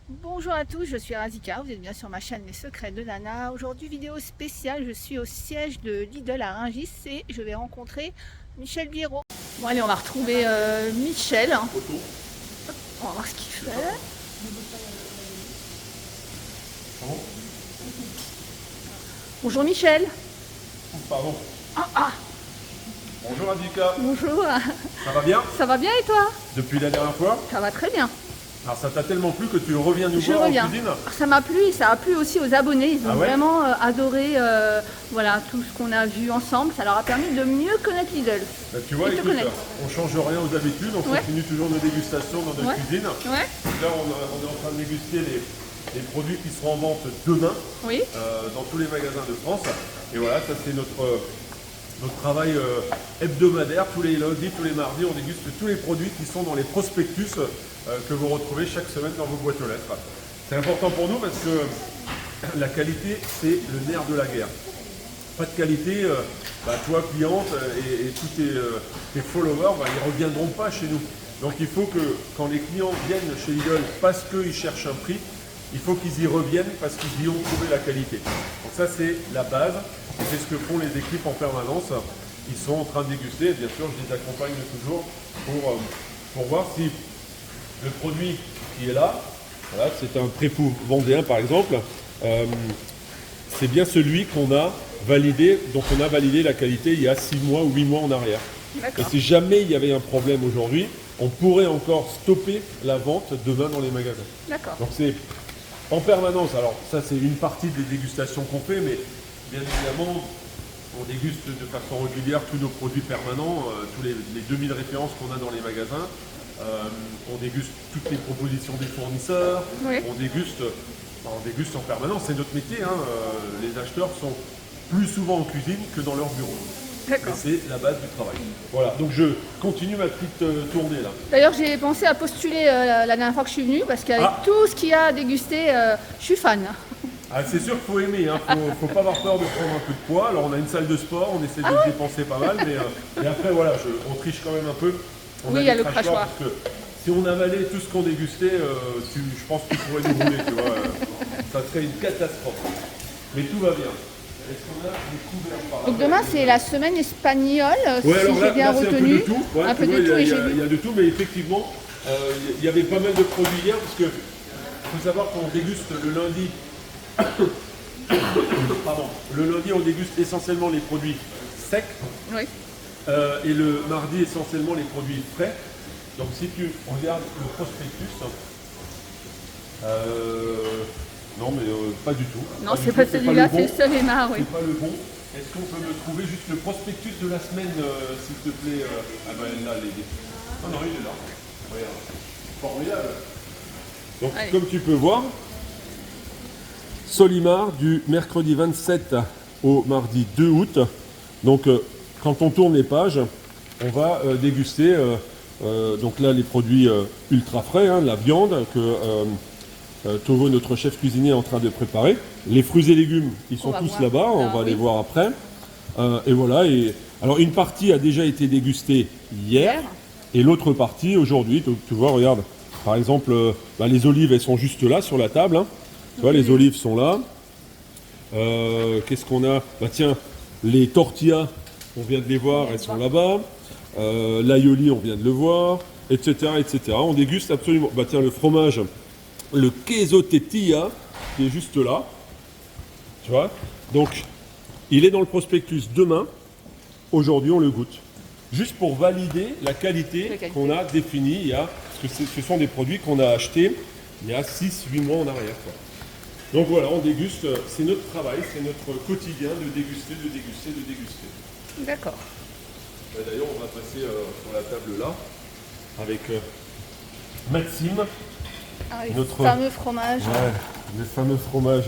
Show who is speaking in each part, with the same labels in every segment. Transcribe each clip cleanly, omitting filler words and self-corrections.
Speaker 1: Bonjour à tous, je suis Razika, vous êtes bien sur ma chaîne Les Secrets de Nana. Aujourd'hui, vidéo spéciale, je suis au siège de Lidl à Rungis et je vais rencontrer Michel Biérot. Bon allez, on va retrouver Michel. On va voir ce qu'il fait. Bonjour Michel.
Speaker 2: Pardon.
Speaker 1: Ah,
Speaker 2: Bonjour Adika,
Speaker 1: bonjour.
Speaker 2: ça va bien?
Speaker 1: Ça va bien et toi?
Speaker 2: Depuis la dernière fois?
Speaker 1: Ça va très bien.
Speaker 2: Alors ça t'a tellement plu que tu reviens nous
Speaker 1: Je
Speaker 2: voir en
Speaker 1: reviens.
Speaker 2: cuisine?
Speaker 1: Ça m'a plu et ça a plu aussi aux abonnés. Ils ont
Speaker 2: Ah ouais
Speaker 1: vraiment adoré voilà, tout ce qu'on a vu ensemble. Ça leur a permis de mieux connaître Lidl.
Speaker 2: Bah, tu vois,
Speaker 1: Et te
Speaker 2: écoute,
Speaker 1: connaître.
Speaker 2: on change rien aux habitudes, on
Speaker 1: Ouais.
Speaker 2: continue toujours nos dégustations dans notre
Speaker 1: Ouais.
Speaker 2: cuisine.
Speaker 1: Ouais.
Speaker 2: Là on est en train de déguster les produits qui seront en vente demain
Speaker 1: Oui.
Speaker 2: dans tous les magasins de France. Et voilà, ça c'est notre travail hebdomadaire, tous les lundis, tous les mardis, on déguste tous les produits qui sont dans les prospectus que vous retrouvez chaque semaine dans vos boîtes aux lettres. C'est important pour nous parce que la qualité, c'est le nerf de la guerre. Pas de qualité, toi, cliente, et tous tes followers, ils ne reviendront pas chez nous. Donc il faut que quand les clients viennent chez Lidl parce qu'ils cherchent un prix, il faut qu'ils y reviennent parce qu'ils y ont trouvé la qualité. Donc ça c'est la base, et c'est ce que font les équipes en permanence. Ils sont en train de déguster, et bien sûr je les accompagne toujours pour voir si le produit qui est là, voilà, c'est un Tréfoux vendéen par exemple, c'est bien celui qu'on a validé, donc on a validé la qualité il y a 6 mois ou 8 mois en arrière. Et
Speaker 1: D'accord.
Speaker 2: si jamais il y avait un problème aujourd'hui, on pourrait encore stopper la vente demain dans les magasins.
Speaker 1: D'accord.
Speaker 2: Donc c'est en permanence. Alors ça c'est une partie des dégustations qu'on fait, mais bien évidemment on déguste de façon régulière tous nos produits permanents, tous les 2000 références qu'on a dans les magasins. On déguste toutes les propositions des fournisseurs.
Speaker 1: Oui.
Speaker 2: On déguste en permanence, c'est notre métier. Les acheteurs sont plus souvent en cuisine que dans leur bureau.
Speaker 1: D'accord.
Speaker 2: Mais c'est la base du travail. Voilà, donc je continue ma petite tournée là.
Speaker 1: D'ailleurs, j'ai pensé à postuler la dernière fois que je suis venue parce qu'avec
Speaker 2: Ah.
Speaker 1: tout ce qu'il y a à déguster, je suis fan.
Speaker 2: Ah, c'est sûr qu'il faut aimer, faut pas avoir peur de prendre un peu de poids. Alors on a une salle de sport, on essaie de dépenser pas mal, mais après voilà, on triche quand même un peu. On
Speaker 1: Oui,
Speaker 2: a
Speaker 1: il y a
Speaker 2: des
Speaker 1: le
Speaker 2: crachoirs
Speaker 1: crachoir.
Speaker 2: parce que si on avalait tout ce qu'on dégustait, je pense que tu pourrais nous rouler, tu vois. Ça serait une catastrophe. Mais tout va bien. Est-ce qu'on a des couverts par
Speaker 1: Donc
Speaker 2: là?
Speaker 1: demain, c'est la semaine espagnole,
Speaker 2: Ouais,
Speaker 1: si
Speaker 2: alors
Speaker 1: j'ai bien
Speaker 2: là, c'est
Speaker 1: retenu.
Speaker 2: un peu de tout. Ouais,
Speaker 1: Un peu
Speaker 2: tu vois,
Speaker 1: de tout, et
Speaker 2: il y
Speaker 1: j'ai
Speaker 2: a- il y
Speaker 1: vu.
Speaker 2: a de tout, mais effectivement, il y avait pas mal de produits hier, parce que faut savoir qu'on déguste le lundi. Pardon. Le lundi, on déguste essentiellement les produits secs,
Speaker 1: Oui.
Speaker 2: et le mardi, essentiellement les produits frais. Donc si tu regardes le prospectus, non mais pas du tout.
Speaker 1: Non,
Speaker 2: du
Speaker 1: c'est
Speaker 2: tout,
Speaker 1: pas celui-là,
Speaker 2: le
Speaker 1: c'est
Speaker 2: bon.
Speaker 1: le seul et marre, oui.
Speaker 2: C'est pas le bon. Est-ce qu'on peut me trouver juste le prospectus de la semaine, s'il te plaît? Ah ben là, non, non, il est là. Regarde. Formidable. Donc,
Speaker 1: Allez.
Speaker 2: comme tu peux voir, Solimar du mercredi 27 au mardi 2 août. Donc, quand on tourne les pages, on va déguster donc là les produits ultra frais, la viande que Tovo, notre chef cuisinier, est en train de préparer. Les fruits et légumes, ils sont
Speaker 1: va
Speaker 2: tous
Speaker 1: voir.
Speaker 2: là-bas, on
Speaker 1: Ah,
Speaker 2: va les
Speaker 1: oui.
Speaker 2: voir après. Et voilà. Alors une partie a déjà été dégustée hier, et l'autre partie aujourd'hui. Donc, tu vois, regarde, par exemple, les olives, elles sont juste là sur la table. Tu vois, les olives sont là. Qu'est-ce qu'on a? Tiens, les tortillas, on vient de les voir, elles sont là-bas. L'aioli, on vient de le voir, etc., etc. On déguste absolument. Tiens, le fromage, le queso tetilla, qui est juste là. Tu vois? Donc, il est dans le prospectus demain. Aujourd'hui, on le goûte. Juste pour valider la qualité qu'on a définie il y a. Parce que ce sont des produits qu'on a achetés il y a 6-8 mois en arrière, quoi. Donc voilà, on déguste. C'est notre travail, c'est notre quotidien de déguster, de déguster, de déguster.
Speaker 1: D'accord.
Speaker 2: D'ailleurs, on va passer sur la table là avec Maxime.
Speaker 1: Ah, les
Speaker 2: Notre-
Speaker 1: fameux fromages.
Speaker 2: Ouais, le fameux fromage.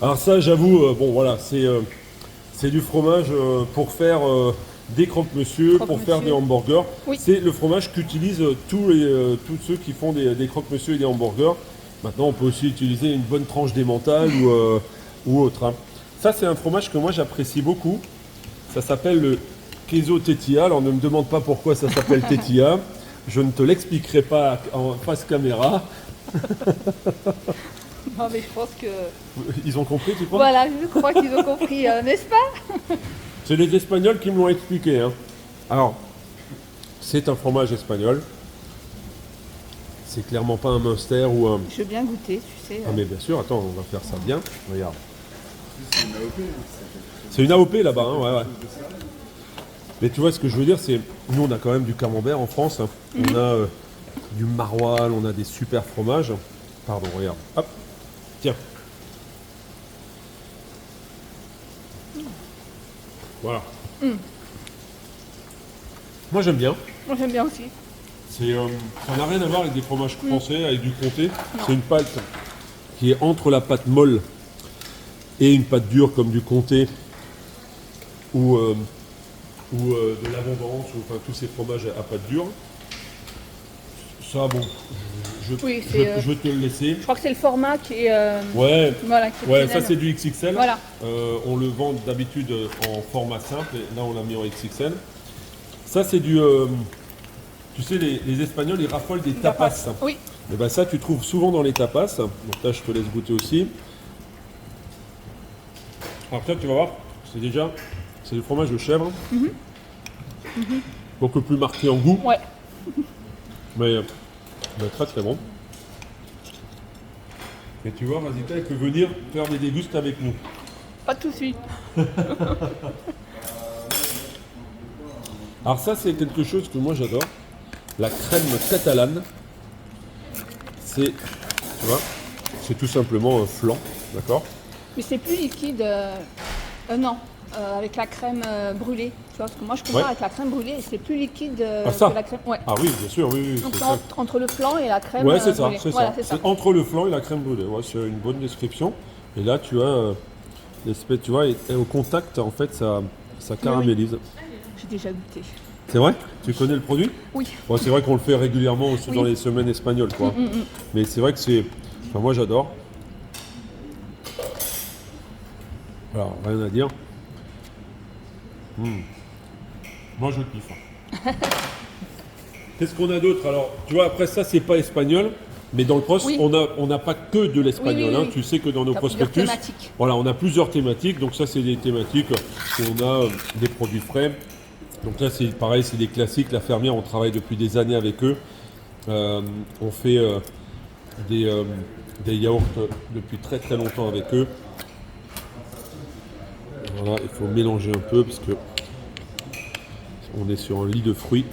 Speaker 2: Alors ça, j'avoue, bon voilà, c'est du fromage pour faire des croque-monsieur, pour
Speaker 1: Croque-monsieur.
Speaker 2: faire des hamburgers.
Speaker 1: Oui.
Speaker 2: C'est le fromage qu'utilisent tous ceux qui font des croque-monsieur et des hamburgers. Maintenant, on peut aussi utiliser une bonne tranche d'emmental ou autre. Ça, c'est un fromage que moi j'apprécie beaucoup. Ça s'appelle le queso tetilla. Alors ne me demande pas pourquoi ça s'appelle tetilla. Je ne te l'expliquerai pas en face caméra.
Speaker 1: Non, mais je pense que...
Speaker 2: Ils ont compris, tu crois?
Speaker 1: Voilà, je crois qu'ils ont compris, n'est-ce pas?
Speaker 2: C'est les Espagnols qui me l'ont expliqué. Hein. Alors, c'est un fromage espagnol. C'est clairement pas un Munster ou un...
Speaker 1: Je veux bien goûter, tu sais.
Speaker 2: Ah mais bien sûr, attends, on va faire ça bien. Regarde. C'est une AOP là-bas, hein, ouais. Mais tu vois, ce que je veux dire, c'est... Nous, on a quand même du camembert en France. Hein. On a du maroilles, on a des super fromages. Pardon, regarde. Hop. Tiens. Voilà. Moi, j'aime bien.
Speaker 1: Moi, j'aime bien aussi.
Speaker 2: Ça n'a rien à voir avec des fromages français, avec du comté. C'est une pâte qui est entre la pâte molle et une pâte dure comme du comté ou de l'abondance, ou enfin tous ces fromages à pâte dure. Ça, bon, je vais te le laisser.
Speaker 1: Je crois que c'est le format qui est...
Speaker 2: Ouais,
Speaker 1: voilà, qui est
Speaker 2: ouais, ça
Speaker 1: exceptionnel.
Speaker 2: c'est du XXL.
Speaker 1: Voilà.
Speaker 2: On le vend d'habitude en format simple, et là on l'a mis en XXL. Ça c'est du... tu sais, les Espagnols, ils raffolent des tapas.
Speaker 1: Oui.
Speaker 2: Et ben ça, tu trouves souvent dans les tapas. Donc là, je te laisse goûter aussi. Alors ça, tu vas voir, c'est du fromage de chèvre. Beaucoup plus marqué en goût,
Speaker 1: Ouais.
Speaker 2: mais très très bon. Et tu vois, Razita, elle peut venir faire des dégustes avec nous.
Speaker 1: Pas tout de suite.
Speaker 2: Alors ça, c'est quelque chose que moi j'adore. La crème catalane. C'est, tu vois, c'est tout simplement un flan, d'accord?
Speaker 1: Mais c'est plus liquide. Non, avec la crème brûlée. Tu vois, parce que moi, je compare
Speaker 2: Ouais.
Speaker 1: avec la crème brûlée et c'est plus liquide
Speaker 2: ça
Speaker 1: que la crème. Ouais.
Speaker 2: Ah oui, bien sûr, oui,
Speaker 1: Donc
Speaker 2: c'est
Speaker 1: c'est
Speaker 2: ça.
Speaker 1: entre le flan et la crème
Speaker 2: Ouais, c'est ça,
Speaker 1: brûlée.
Speaker 2: c'est
Speaker 1: Voilà,
Speaker 2: ça.
Speaker 1: c'est ça.
Speaker 2: C'est entre le flan et la crème brûlée. Ouais, c'est une bonne description. Et là, tu as l'espèce, tu vois, et au contact, en fait, ça caramélise.
Speaker 1: J'ai déjà goûté.
Speaker 2: C'est vrai? Tu connais le produit?
Speaker 1: Oui.
Speaker 2: Bon, c'est vrai qu'on le fait régulièrement aussi dans les semaines espagnoles, quoi. Mais c'est vrai que c'est... Enfin, moi, j'adore. Alors, rien à dire. Moi, je kiffe. Qu'est-ce qu'on a d'autre? Alors, tu vois, après ça, c'est pas espagnol. Mais dans le poste,
Speaker 1: Oui.
Speaker 2: on n'a pas que de l'espagnol.
Speaker 1: Oui.
Speaker 2: Hein. Tu sais que dans nos
Speaker 1: T'as plusieurs
Speaker 2: prospectus,
Speaker 1: thématiques.
Speaker 2: voilà, on a plusieurs thématiques. Donc ça, c'est des thématiques où on a des produits frais. Donc là, c'est pareil, c'est des classiques. La fermière, on travaille depuis des années avec eux. On fait des yaourts depuis très très longtemps avec eux. Voilà, il faut mélanger un peu parce que on est sur un lit de fruits.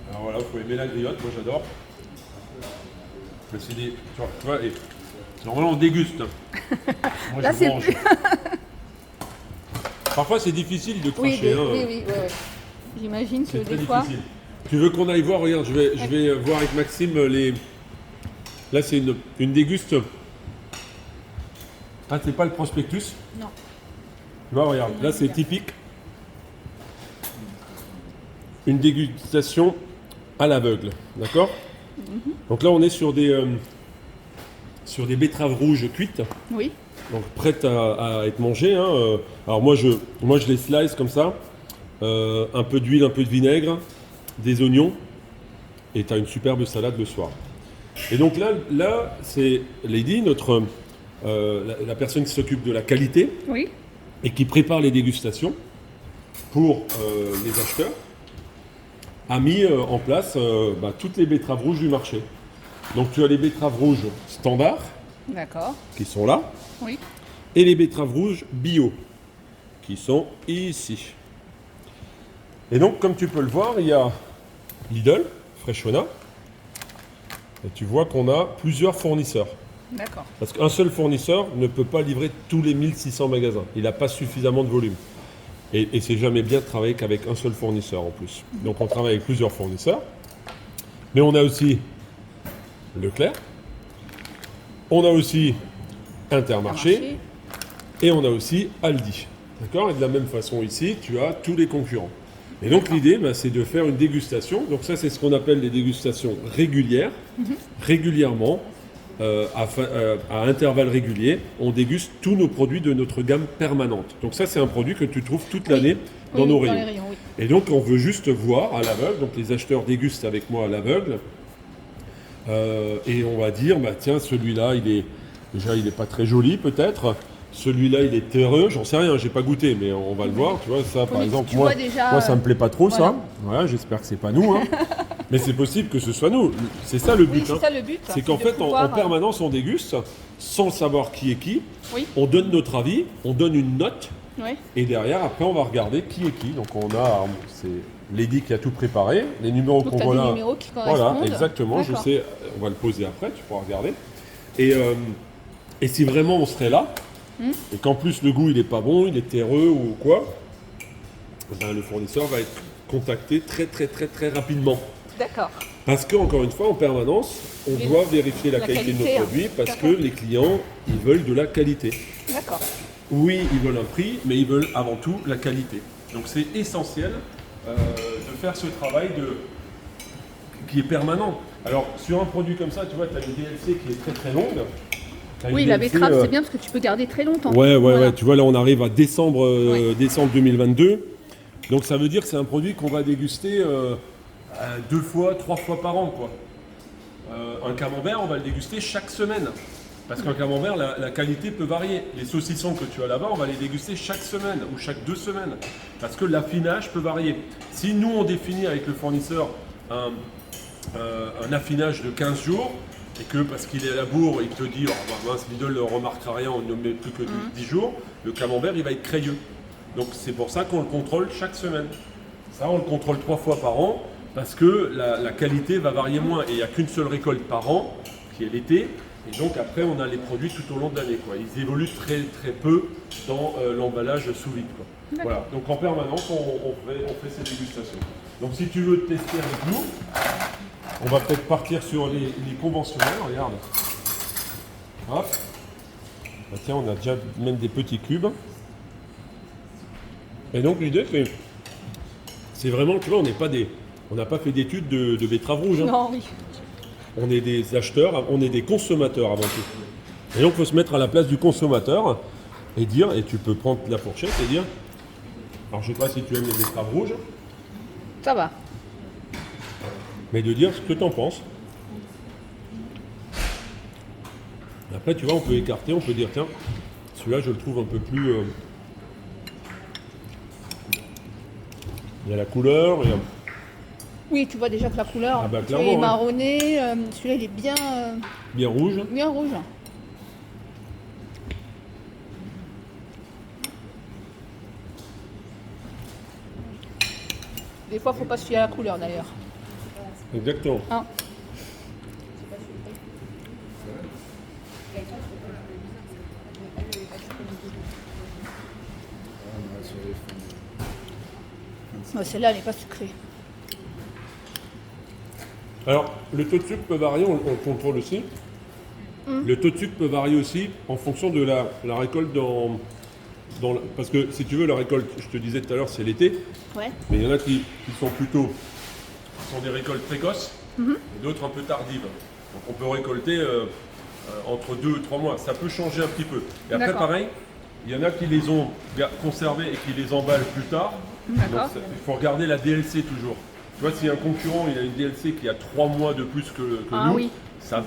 Speaker 2: Alors voilà, il faut aimer la griotte, moi j'adore. Mais c'est des. Tu vois, et normalement on déguste. Moi
Speaker 1: Là,
Speaker 2: je
Speaker 1: c'est
Speaker 2: mange. Parfois c'est difficile de
Speaker 1: Oui,
Speaker 2: cracher. Hein.
Speaker 1: oui. J'imagine que
Speaker 2: C'est très
Speaker 1: des fois.
Speaker 2: difficile. Tu veux qu'on aille voir? Regarde, je vais voir avec Maxime les. Là c'est une déguste. Ah, c'est pas le prospectus?
Speaker 1: Non.
Speaker 2: Tu vois, regarde, là c'est typique. Une dégustation à l'aveugle, d'accord? Donc là on est sur des betteraves rouges cuites,
Speaker 1: Oui.
Speaker 2: donc prêtes à être mangées. Hein. Alors moi je les slice comme ça, un peu d'huile, un peu de vinaigre, des oignons, et tu as une superbe salade le soir. Et donc là c'est Lady, la personne qui s'occupe de la qualité
Speaker 1: Oui.
Speaker 2: et qui prépare les dégustations pour les acheteurs, a mis en place toutes les betteraves rouges du marché. Donc tu as les betteraves rouges standards
Speaker 1: D'accord.
Speaker 2: qui sont là,
Speaker 1: Oui.
Speaker 2: et les betteraves rouges bio qui sont ici. Et donc comme tu peux le voir, il y a Lidl, Freshona, et tu vois qu'on a plusieurs fournisseurs.
Speaker 1: D'accord.
Speaker 2: Parce qu'un seul fournisseur ne peut pas livrer tous les 1600 magasins. Il n'a pas suffisamment de volume. Et c'est jamais bien de travailler qu'avec un seul fournisseur en plus. Donc on travaille avec plusieurs fournisseurs. Mais on a aussi Leclerc. On a aussi Intermarché. Et on a aussi Aldi. D'accord? Et de la même façon ici, tu as tous les concurrents. Et donc l'idée, c'est de faire une dégustation. Donc ça, c'est ce qu'on appelle des dégustations régulières. Régulièrement, à intervalles réguliers, on déguste tous nos produits de notre gamme permanente. Donc ça, c'est un produit que tu trouves toute l'année dans nos rayons.
Speaker 1: Les rayons, oui.
Speaker 2: Et donc on veut juste voir à l'aveugle, donc les acheteurs dégustent avec moi à l'aveugle, et on va dire, bah tiens, celui-là, il est pas très joli peut-être, celui-là il est terreux, j'en sais rien, j'ai pas goûté, mais on va le voir, tu vois, ça par exemple,
Speaker 1: tu
Speaker 2: moi,
Speaker 1: vois déjà,
Speaker 2: moi ça me plaît pas trop
Speaker 1: voilà.
Speaker 2: ça, voilà, j'espère que c'est pas nous, hein. Mais c'est possible que ce soit nous, c'est ça le but.
Speaker 1: Oui, c'est ça le but.
Speaker 2: C'est qu'en
Speaker 1: de
Speaker 2: fait,
Speaker 1: pouvoir,
Speaker 2: en permanence, on déguste, sans savoir qui est qui,
Speaker 1: Oui.
Speaker 2: on donne notre avis, on donne une note,
Speaker 1: Oui.
Speaker 2: et derrière, après, on va regarder qui est qui. Donc c'est Lady qui a tout préparé, les numéros
Speaker 1: Donc
Speaker 2: qu'on
Speaker 1: tu as
Speaker 2: voit
Speaker 1: des
Speaker 2: là.
Speaker 1: numéros qui correspondent.
Speaker 2: Voilà, exactement, je
Speaker 1: D'accord.
Speaker 2: sais, on va le poser après, tu pourras regarder. Et si vraiment on serait là, et qu'en plus le goût il est pas bon, il est terreux ou quoi, ben, le fournisseur va être contacté très très très très rapidement.
Speaker 1: D'accord.
Speaker 2: Parce qu'encore une fois, en permanence, on doit vérifier la qualité de nos
Speaker 1: qualité,
Speaker 2: produits parce que
Speaker 1: D'accord.
Speaker 2: les clients, ils veulent de la qualité.
Speaker 1: D'accord.
Speaker 2: Oui, ils veulent un prix, mais ils veulent avant tout la qualité. Donc c'est essentiel de faire ce travail qui est permanent. Alors sur un produit comme ça, tu vois, tu as une DLC qui est très très longue. T'as une
Speaker 1: Oui, la
Speaker 2: DLC,
Speaker 1: betterave, c'est bien parce que tu peux garder très longtemps.
Speaker 2: Ouais,
Speaker 1: Voilà.
Speaker 2: tu vois, là on arrive à décembre,
Speaker 1: Ouais.
Speaker 2: décembre 2022. Donc ça veut dire que c'est un produit qu'on va déguster 2 fois, 3 fois par an, quoi. Un camembert, on va le déguster chaque semaine. Parce qu'un camembert, la qualité peut varier. Les saucissons que tu as là-bas, on va les déguster chaque semaine ou chaque 2 semaines. Parce que l'affinage peut varier. Si nous, on définit avec le fournisseur un affinage de 15 jours, et que parce qu'il est à la bourre, il te dit, oh, bah, mince, Lidl ne remarquera rien, on ne met plus que 10 jours, le camembert, il va être crayeux. Donc c'est pour ça qu'on le contrôle chaque semaine. Ça, on le contrôle 3 fois par an, parce que la qualité va varier moins. Et il n'y a qu'une seule récolte par an, qui est l'été. Et donc après, on a les produits tout au long de l'année, quoi. Ils évoluent très très peu dans l'emballage sous vide, quoi. Voilà. Donc en permanence, on fait ces dégustations. Donc si tu veux tester avec nous, on va peut-être partir sur les conventionnels. Regarde. Hop. Bah, tiens, on a déjà même des petits cubes. Et donc l'idée, c'est vraiment, tu vois, on n'a pas fait d'études de betterave rouge, hein.
Speaker 1: Non, oui.
Speaker 2: On est des acheteurs, on est des consommateurs avant tout. Et donc il faut se mettre à la place du consommateur et dire, et tu peux prendre la fourchette et dire, alors je ne sais pas si tu aimes les betteraves rouges,
Speaker 1: Ça va.
Speaker 2: mais de dire ce que tu en penses. Après, tu vois, on peut écarter, on peut dire, tiens, celui-là je le trouve un peu plus... il y a la couleur, il y a...
Speaker 1: Oui, tu vois déjà que la couleur
Speaker 2: Ah bah,
Speaker 1: tu vois,
Speaker 2: clairement,
Speaker 1: est
Speaker 2: ouais.
Speaker 1: marronnée. Celui-là, il est bien,
Speaker 2: bien rouge.
Speaker 1: bien rouge. Des fois, il ne faut pas se fier à la couleur d'ailleurs.
Speaker 2: Exactement.
Speaker 1: Hein. Celle-là, elle n'est pas sucrée.
Speaker 2: Alors, le taux de sucre peut varier, on le contrôle aussi. Le taux de sucre peut varier aussi en fonction de la récolte parce que si tu veux, la récolte, je te disais tout à l'heure, c'est l'été,
Speaker 1: Ouais.
Speaker 2: mais il y en a qui sont sont des récoltes précoces, et d'autres un peu tardives. Donc on peut récolter entre 2 et 3 mois. Ça peut changer un petit peu. Et après,
Speaker 1: D'accord.
Speaker 2: pareil, il y en a qui les ont conservés et qui les emballent plus tard. Donc
Speaker 1: D'accord.
Speaker 2: il faut regarder la DLC toujours. Tu vois, si un concurrent il a une DLC qui a 3 mois de plus que
Speaker 1: Ah
Speaker 2: nous,
Speaker 1: oui.
Speaker 2: ça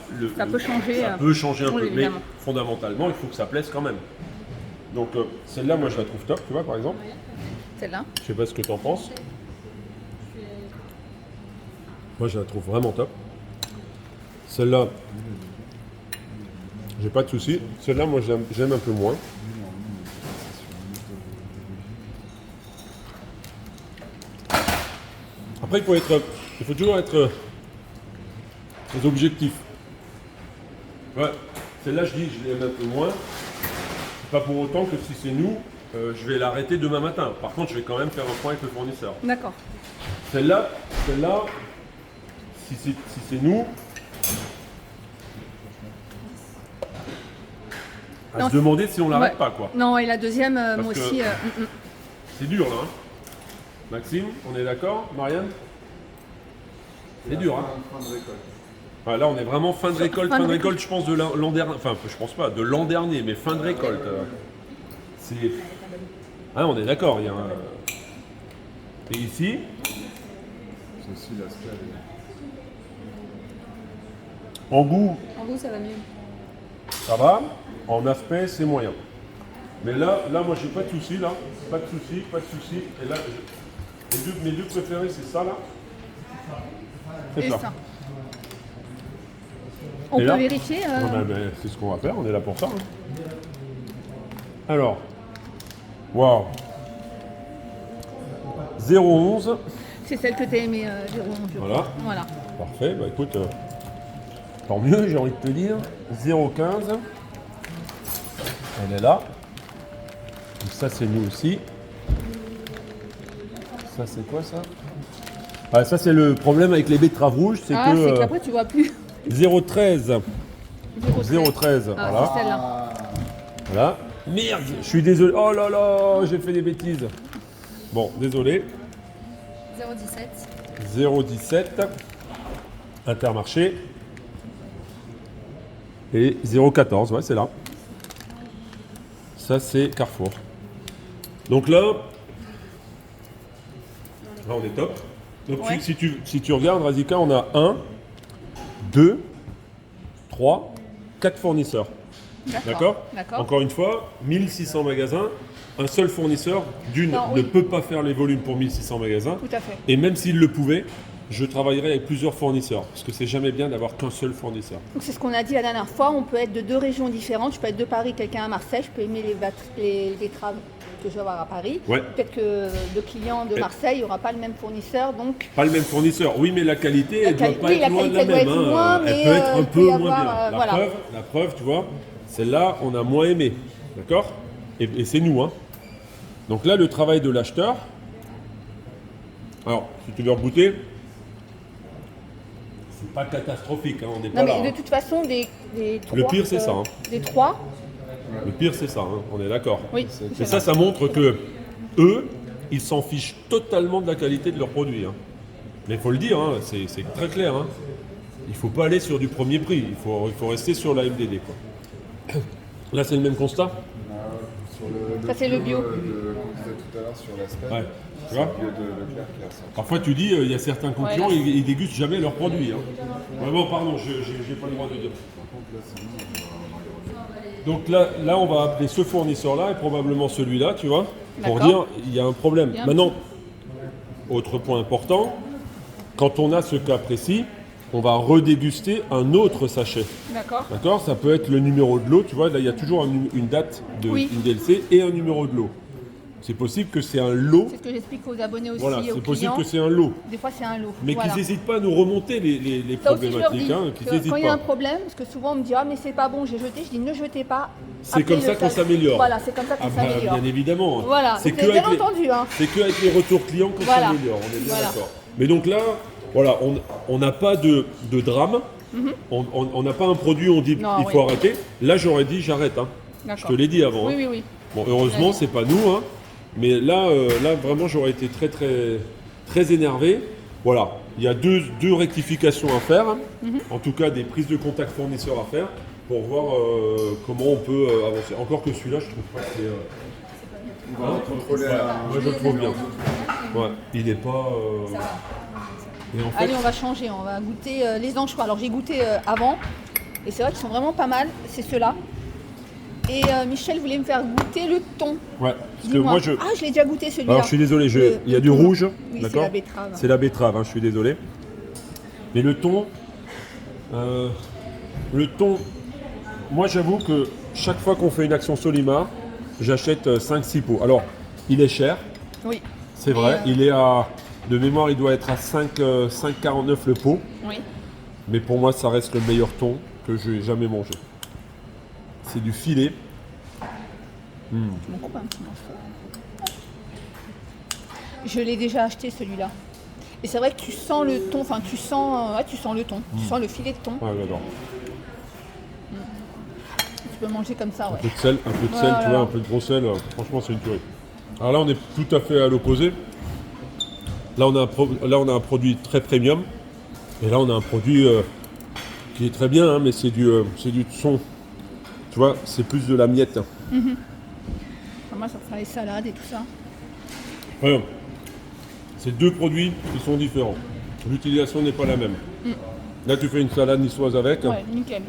Speaker 1: peut changer,
Speaker 2: ça peut changer un
Speaker 1: oui,
Speaker 2: peu. Mais
Speaker 1: évidemment.
Speaker 2: fondamentalement, il faut que ça plaise quand même. Donc celle-là, moi je la trouve top, tu vois, par exemple.
Speaker 1: Celle-là.
Speaker 2: Je sais pas ce que tu en penses. Moi je la trouve vraiment top. Celle-là, j'ai pas de souci. Celle-là, moi j'aime un peu moins. Après, il faut toujours être très objectif. Ouais, celle-là, je l'aime un peu moins. C'est pas pour autant que si c'est nous, je vais l'arrêter demain matin. Par contre, je vais quand même faire un point avec le fournisseur.
Speaker 1: D'accord.
Speaker 2: Celle-là, si c'est nous, à
Speaker 1: Non,
Speaker 2: se demander si on l'arrête
Speaker 1: ouais.
Speaker 2: pas, quoi.
Speaker 1: Non, et la deuxième, moi
Speaker 2: que-
Speaker 1: aussi.
Speaker 2: C'est dur, là. Hein. Maxime, on est d'accord? Marianne? C'est dur, hein. Ouais, là, on est vraiment fin de récolte,
Speaker 1: fin de
Speaker 2: je pense, de l'an dernier. Enfin, je pense pas, de l'an dernier, mais fin de récolte. C'est... Ah, on est d'accord, il y a un... Et ici,
Speaker 3: C'est aussi l'aspect.
Speaker 2: en goût,
Speaker 4: En gros, ça va mieux.
Speaker 2: ça va. En aspect, c'est moyen. Mais là, moi, j'ai pas de soucis, là. Pas de soucis, pas de soucis. Et là, mes deux préférés, c'est ça, là. C'est
Speaker 1: Et
Speaker 2: ça.
Speaker 1: ça. On
Speaker 2: Et
Speaker 1: peut
Speaker 2: là
Speaker 1: vérifier
Speaker 2: C'est ce qu'on va faire, on est là pour ça. Hein. Alors, waouh. 0,11.
Speaker 1: C'est celle que tu as aimée, Jérôme. Voilà.
Speaker 2: Parfait, bah écoute, tant mieux, j'ai envie de te dire. 0,15. Elle est là. Et ça, c'est nous aussi. Ça, c'est quoi ça? Ah, ça, c'est le problème avec les betteraves rouges, c'est
Speaker 1: Ah, c'est
Speaker 2: que
Speaker 1: qu'après, tu vois plus.
Speaker 2: 0,13. 0,13,
Speaker 1: Ah,
Speaker 2: voilà.
Speaker 1: c'est celle-là.
Speaker 2: Voilà. Merde, je suis désolé. Oh là là, j'ai fait des bêtises. Bon, désolé.
Speaker 4: 0,17.
Speaker 2: 0,17. Intermarché. Et 0,14, ouais, c'est là. Ça, c'est Carrefour. Donc là, on est top. Donc
Speaker 1: Ouais.
Speaker 2: si tu regardes, Razika, on a 1, 2, 3, 4 fournisseurs. D'accord. Encore une fois, 1600 magasins, un seul fournisseur,
Speaker 1: Non,
Speaker 2: ne
Speaker 1: oui.
Speaker 2: peut pas faire les volumes pour 1600 magasins.
Speaker 1: Tout à fait.
Speaker 2: Et même s'il le pouvait, je travaillerais avec plusieurs fournisseurs. Parce que c'est jamais bien d'avoir qu'un seul fournisseur.
Speaker 1: Donc c'est ce qu'on a dit la dernière fois, on peut être de deux régions différentes. Je peux être de Paris, quelqu'un à Marseille, je peux aimer les betteraves que je vais avoir à Paris.
Speaker 2: Ouais.
Speaker 1: Peut-être que le client de Marseille n'aura pas le même fournisseur, donc
Speaker 2: Pas le même fournisseur, oui, mais la qualité, elle ne doit pas être loin de la
Speaker 1: doit
Speaker 2: même.
Speaker 1: être moins,
Speaker 2: Elle
Speaker 1: mais
Speaker 2: peut être un
Speaker 1: il
Speaker 2: peu
Speaker 1: peut y
Speaker 2: moins
Speaker 1: avoir,
Speaker 2: bien.
Speaker 1: voilà.
Speaker 2: La preuve, tu vois, celle-là, on a moins aimé. D'accord. Et c'est nous. Hein. Donc là, le travail de l'acheteur. Alors, si tu veux goûter, c'est pas catastrophique, hein, on n'est pas
Speaker 1: Non,
Speaker 2: là.
Speaker 1: mais
Speaker 2: hein.
Speaker 1: de toute façon, des trois,
Speaker 2: Le pire, c'est ça, hein.
Speaker 1: Des trois,
Speaker 2: Le pire, c'est ça, hein, on est d'accord.
Speaker 1: oui.
Speaker 2: Et ça montre que eux, ils s'en fichent totalement de la qualité de leurs produits. Hein. Mais il faut le dire, hein, c'est très clair. Hein. Il ne faut pas aller sur du premier prix, il faut rester sur la MDD. Quoi. Là, c'est le même constat.
Speaker 1: Ça, c'est le bio.
Speaker 3: Qu'on disait tout à l'heure sur l'aspect.
Speaker 2: Ouais. Tu
Speaker 3: C'est
Speaker 2: vois
Speaker 3: le bio de Leclerc qui a sorti.
Speaker 2: Parfois, tu dis, il y a certains concurrents,
Speaker 1: Ouais, là.
Speaker 2: ils dégustent jamais leurs produits. Hein. Ouais, bon, pardon, je n'ai pas le droit de dire. Donc là, on va appeler ce fournisseur-là et probablement celui-là, tu vois, pour
Speaker 1: D'accord.
Speaker 2: dire il y a un problème.
Speaker 1: Il y a un
Speaker 2: Maintenant, autre point important, quand on a ce cas précis, on va redéguster un autre sachet.
Speaker 1: D'accord.
Speaker 2: D'accord. Ça peut être le numéro de l'eau, tu vois, là il y a toujours une date de
Speaker 1: Oui.
Speaker 2: une DLC et un numéro de l'eau. C'est possible que c'est un lot.
Speaker 1: C'est ce que j'explique aux abonnés aussi,
Speaker 2: Voilà,
Speaker 1: aux
Speaker 2: c'est possible
Speaker 1: clients.
Speaker 2: que c'est un lot.
Speaker 1: Des fois, c'est un lot.
Speaker 2: Mais
Speaker 1: Voilà.
Speaker 2: qu'ils n'hésitent pas à nous remonter les
Speaker 1: Ça aussi, je leur
Speaker 2: problématiques.
Speaker 1: dis,
Speaker 2: Hein, qu'ils
Speaker 1: que
Speaker 2: n'hésitent
Speaker 1: quand il y a un
Speaker 2: pas.
Speaker 1: problème, parce que souvent on me dit « Ah, mais c'est pas bon, j'ai jeté », je dis « Ne jetez pas ».
Speaker 2: C'est comme ça qu'on s'améliore.
Speaker 1: Voilà, c'est comme ça qu'on
Speaker 2: Ah bah,
Speaker 1: s'améliore.
Speaker 2: bien évidemment.
Speaker 1: Voilà,
Speaker 2: C'est
Speaker 1: donc
Speaker 2: que
Speaker 1: bien
Speaker 2: avec les-
Speaker 1: entendu. Hein.
Speaker 2: C'est qu'avec les retours clients qu'on
Speaker 1: Voilà.
Speaker 2: s'améliore, on est bien
Speaker 1: Voilà.
Speaker 2: d'accord. Mais donc là, voilà, on n'a pas de drame, on n'a pas un produit où on dit
Speaker 1: Mhm. Non,
Speaker 2: il
Speaker 1: oui.
Speaker 2: faut arrêter. Là, j'aurais dit j'arrête. Hein. Je
Speaker 1: D'accord.
Speaker 2: te l'ai dit avant.
Speaker 1: Oui,
Speaker 2: hein.
Speaker 1: oui, oui.
Speaker 2: Bon, heureusement,
Speaker 1: Oui.
Speaker 2: c'est pas nous, hein. Mais là, vraiment, j'aurais été très, très, très énervé. Voilà, il y a deux rectifications à faire,
Speaker 1: Mhm.
Speaker 2: en tout cas des prises de contact fournisseurs à faire pour voir comment on peut avancer. Encore que celui-là, je trouve pas que c'est.
Speaker 3: On va contrôler la.
Speaker 2: Moi, je le trouve bien. Ouais, il n'est pas. Et en fait,
Speaker 1: Allez, on va changer, on va goûter les anchois. Alors, j'ai goûté avant, et c'est vrai qu'ils sont vraiment pas mal, c'est ceux-là. Et Michel voulait me faire goûter le thon.
Speaker 2: ouais, parce que
Speaker 1: Dis-moi.
Speaker 2: moi, je.
Speaker 1: Ah, je l'ai déjà goûté celui-là.
Speaker 2: Alors, je suis désolé, il y a
Speaker 1: Le
Speaker 2: du
Speaker 1: thon.
Speaker 2: rouge,
Speaker 1: Oui, c'est
Speaker 2: d'accord.
Speaker 1: la betterave.
Speaker 2: C'est la betterave, hein, je suis désolé. Mais le thon, moi j'avoue que chaque fois qu'on fait une action Solimar, j'achète 5-6 pots. Alors, il est cher,
Speaker 1: Oui,
Speaker 2: c'est vrai, il est de mémoire, il doit être à 5,49 le pot.
Speaker 1: oui.
Speaker 2: Mais pour moi, ça reste le meilleur thon que j'ai jamais mangé. C'est du filet.
Speaker 1: Je m'en coupe un petit morceau. Je l'ai déjà acheté celui-là. Et c'est vrai que tu sens le thon, enfin tu sens le thon, tu sens le filet de thon.
Speaker 2: Ah, j'adore.
Speaker 1: Tu peux manger comme ça,
Speaker 2: Un
Speaker 1: ouais.
Speaker 2: peu de sel,
Speaker 1: Voilà.
Speaker 2: tu vois, un peu de gros sel. Franchement, c'est une tuerie. Alors là, on est tout à fait à l'opposé. Là, on a un produit très premium. Et là, on a un produit qui est très bien, hein, mais c'est du son. Tu vois, c'est plus de la miette.
Speaker 1: Enfin, moi, ça sera les salades et tout ça.
Speaker 2: Ouais. C'est deux produits qui sont différents. L'utilisation n'est pas la même. Là, tu fais une salade niçoise avec.
Speaker 1: Ouais, nickel.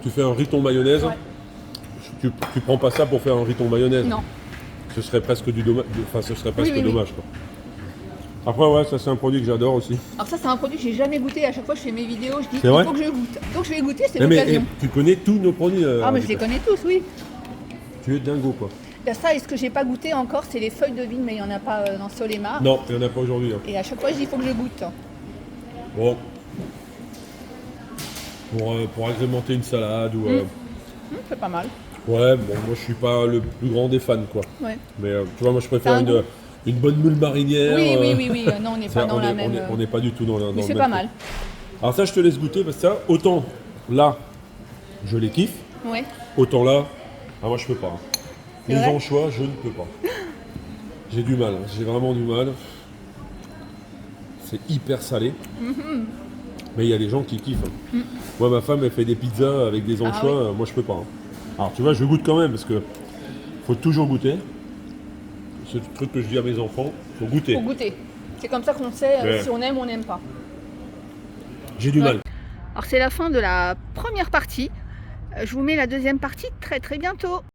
Speaker 2: Tu fais un riton mayonnaise.
Speaker 1: Ouais.
Speaker 2: Tu prends pas ça pour faire un riton mayonnaise.
Speaker 1: Non.
Speaker 2: Ce serait presque du dommage. Enfin, ce serait presque
Speaker 1: oui, oui.
Speaker 2: dommage. Quoi. Après, ouais, ça c'est un produit que j'adore aussi.
Speaker 1: Alors ça, c'est un produit que j'ai jamais goûté. À chaque fois que je fais mes vidéos, je dis
Speaker 2: C'est
Speaker 1: il
Speaker 2: vrai
Speaker 1: faut que je goûte. Donc je vais goûter, c'est
Speaker 2: Mais
Speaker 1: l'occasion.
Speaker 2: tu connais tous nos produits.
Speaker 1: Ah, mais je les
Speaker 2: Rita.
Speaker 1: connais tous, oui.
Speaker 2: Tu es dingo, quoi.
Speaker 1: Il y a ça, et ce que j'ai pas goûté encore, c'est les feuilles de vigne, mais il n'y en a pas dans Solémar.
Speaker 2: Non, il n'y en a pas aujourd'hui. Hein.
Speaker 1: Et à chaque fois, je dis il faut que je goûte.
Speaker 2: Bon. Pour agrémenter une salade ou.
Speaker 1: C'est pas mal.
Speaker 2: Ouais, bon, moi je suis pas le plus grand des fans, quoi.
Speaker 1: Ouais.
Speaker 2: Mais tu vois, moi je préfère
Speaker 1: T'as un goût
Speaker 2: une bonne moule marinière.
Speaker 1: Oui. Non, on n'est pas dans la même.
Speaker 2: On n'est pas du tout dans
Speaker 1: Mais
Speaker 2: le
Speaker 1: c'est
Speaker 2: même
Speaker 1: pas
Speaker 2: truc.
Speaker 1: mal.
Speaker 2: Alors ça, je te laisse goûter parce que ça, autant là, je les kiffe,
Speaker 1: Ouais.
Speaker 2: autant là, moi je peux pas.
Speaker 1: C'est
Speaker 2: Les
Speaker 1: vrai
Speaker 2: anchois, je ne peux pas. J'ai du mal, j'ai vraiment du mal. C'est hyper salé. Mais il y a des gens qui kiffent. Moi, ma femme, elle fait des pizzas avec des anchois, moi je peux pas. Hein. Alors tu vois, je goûte quand même parce que faut toujours goûter. C'est le truc que je dis à mes enfants, faut goûter.
Speaker 1: Faut goûter. C'est comme ça qu'on sait
Speaker 2: Ouais.
Speaker 1: si on aime ou on n'aime pas.
Speaker 2: J'ai du mal.
Speaker 1: Alors c'est la fin de la première partie. Je vous mets la deuxième partie très bientôt.